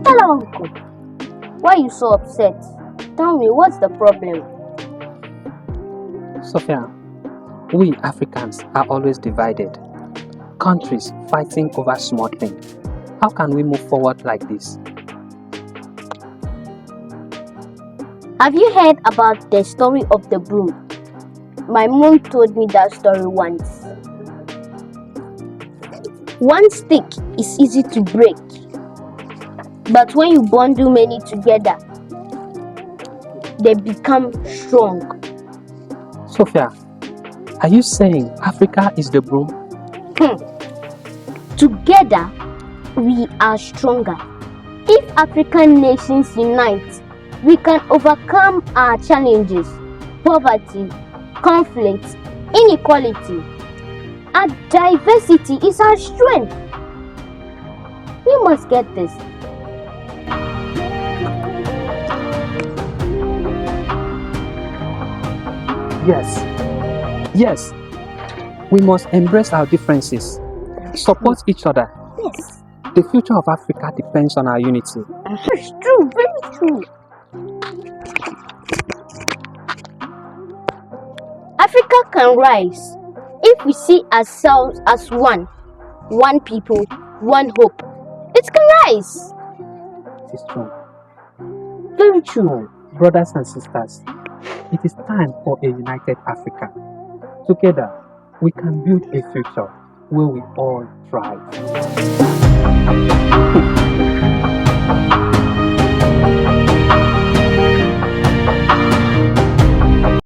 Hello, uncle. Why are you so upset? Tell me, what's the problem? Sophia, we Africans are always divided. Countries fighting over small things. How can we move forward like this? Have you heard about the story of the broom? My mom told me that story once. One stick is easy to break, but when you bundle many together, they become strong. Sophia, are you saying Africa is the broom? Together, we are stronger. If African nations unite, we can overcome our challenges: poverty, conflict, inequality. Our diversity is our strength. We must get this. Yes, we must embrace our differences, support each other. Yes, The future of Africa depends on our unity. it's true, very true. Africa can rise if we see ourselves as one people, one hope. It can rise. It is true. Very true. Brothers and sisters, it is time for a united Africa. Together, we can build a future where we all thrive.